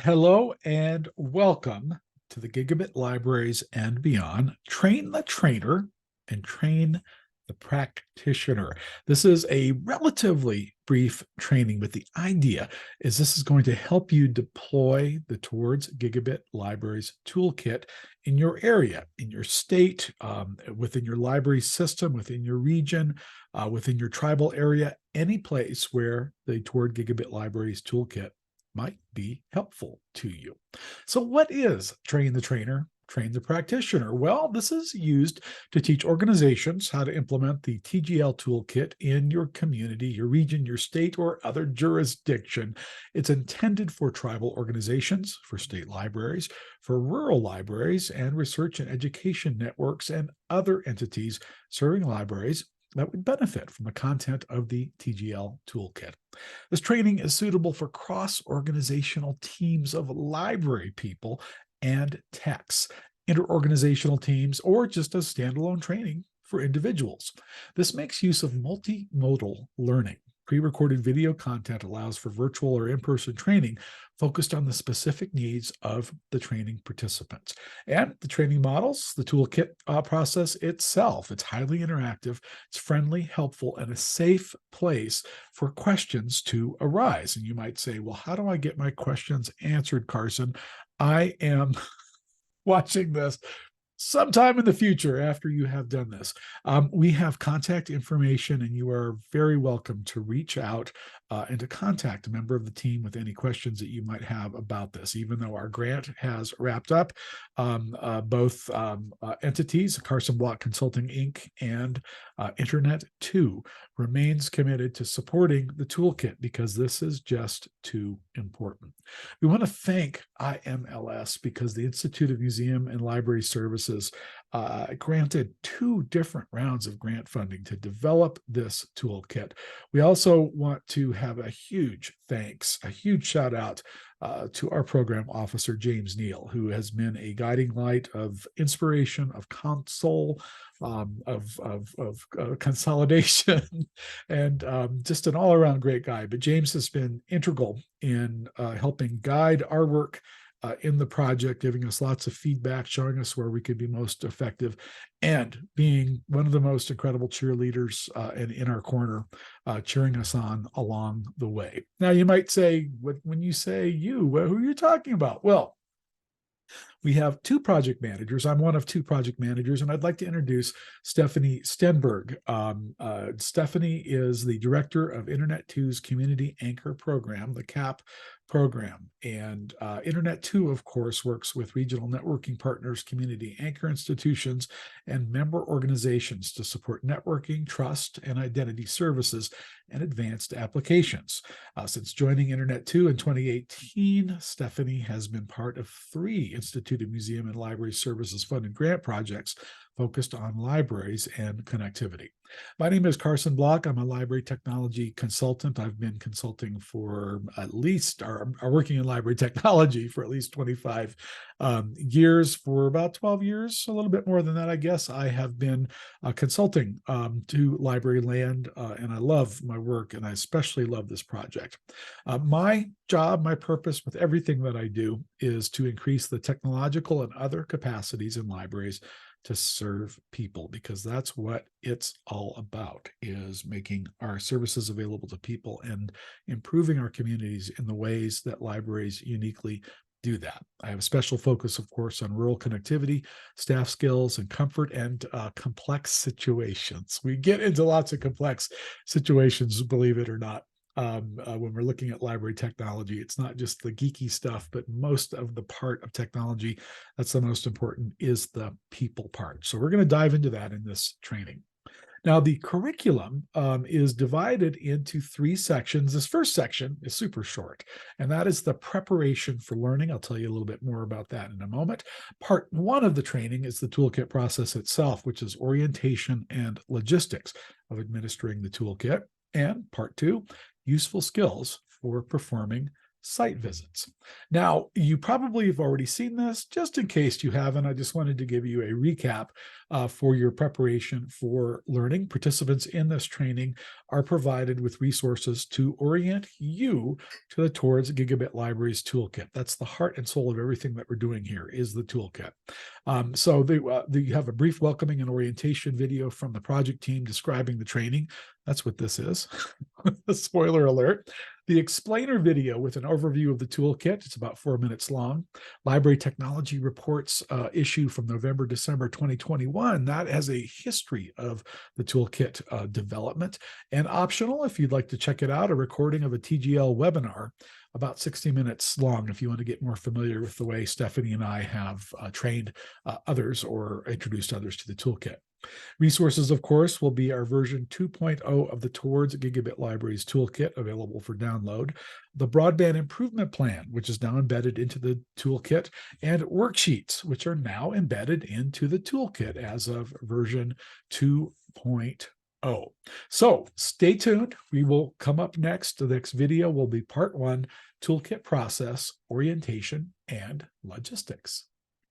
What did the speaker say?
Hello and welcome to the Gigabit Libraries and Beyond. Train the trainer and train the practitioner. This is a relatively brief training, but the idea is this is going to help you deploy the Towards Gigabit Libraries Toolkit in your area, in your state, within your library system, within your region, within your tribal area, any place where the Toward Gigabit Libraries Toolkit might be helpful to you. So what is Train the Trainer, Train the Practitioner? Well, this is used to teach organizations how to implement the TGL toolkit in your community, your region, your state, or other jurisdiction. It's intended for tribal organizations, for state libraries, for rural libraries, and research and education networks and other entities serving libraries that would benefit from the content of the TGL toolkit. This training is suitable for cross-organizational teams of library people and techs, interorganizational teams, or just as standalone training for individuals. This makes use of multimodal learning. Pre-recorded video content allows for virtual or in-person training focused on the specific needs of the training participants. And the training models, the toolkit process itself, it's highly interactive, it's friendly, helpful, and a safe place for questions to arise. And you might say, well, how do I get my questions answered, Carson? I am watching this sometime in the future after you have done this. We have contact information, and you are very welcome to reach out and to contact a member of the team with any questions that you might have about this. Even though our grant has wrapped up, both entities, Carson Block Consulting Inc. and Internet 2, remains committed to supporting the toolkit because this is just too important. We want to thank IMLS because the Institute of Museum and Library Services granted 2 different rounds of grant funding to develop this toolkit. We also want to have a huge thanks, a huge shout out to our program officer, James Neal, who has been a guiding light of inspiration, of console, of consolidation, and just an all-around great guy. But James has been integral in helping guide our work in the project, giving us lots of feedback, showing us where we could be most effective, and being one of the most incredible cheerleaders and in our corner, cheering us on along the way. Now, you might say, when you say you, who are you talking about? Well, we have 2 project managers. I'm one of 2 project managers, and I'd like to introduce Stephanie Stenberg. Stephanie is the director of Internet 2's Community Anchor Program, the CAP program. And Internet 2, of course, works with regional networking partners, community anchor institutions, and member organizations to support networking, trust, and identity services and advanced applications. Since joining Internet 2 in 2018, Stephanie has been part of 3 Institute of Museum and Library Services funded grant projects focused on libraries and connectivity. My name is Carson Block. I'm a library technology consultant. I've been consulting for at least, or working in library technology for at least 25 years. For about 12 years, a little bit more than that, I guess, I have been consulting to library land, and I love my work, and I especially love this project. My job, my purpose with everything that I do is to increase the technological and other capacities in libraries to serve people, because that's what it's all about, is making our services available to people and improving our communities in the ways that libraries uniquely do that. I have a special focus, of course, on rural connectivity, staff skills, and comfort, and complex situations. We get into lots of complex situations, believe it or not. When we're looking at library technology, it's not just the geeky stuff, but most of the part of technology that's the most important is the people part. So we're going to dive into that in this training. Now, the curriculum is divided into 3 sections. This first section is super short, and that is the preparation for learning. I'll tell you a little bit more about that in a moment. Part 1 of the training is the toolkit process itself, which is orientation and logistics of administering the toolkit. And part 2, useful skills for performing site visits. Now, you probably have already seen this. Just in case you haven't, I just wanted to give you a recap for your preparation for learning. Participants in this training are provided with resources to orient you to the Towards Gigabit Libraries Toolkit. That's the heart and soul of everything that we're doing here is the toolkit. So you have a brief welcoming and orientation video from the project team describing the training. That's what this is. Spoiler alert. The explainer video with an overview of the toolkit, it's about 4 minutes long. Library Technology Reports issue from November, December 2021. That has a history of the toolkit development. And optional, if you'd like to check it out, a recording of a TGL webinar about 60 minutes long if you want to get more familiar with the way Stephanie and I have trained others or introduced others to the toolkit. Resources, of course, will be our version 2.0 of the Towards Gigabit Libraries Toolkit available for download, the Broadband Improvement Plan, which is now embedded into the toolkit, and worksheets, which are now embedded into the toolkit as of version 2.0. So stay tuned. We will come up next. The next video will be part 1, toolkit process, orientation, and logistics.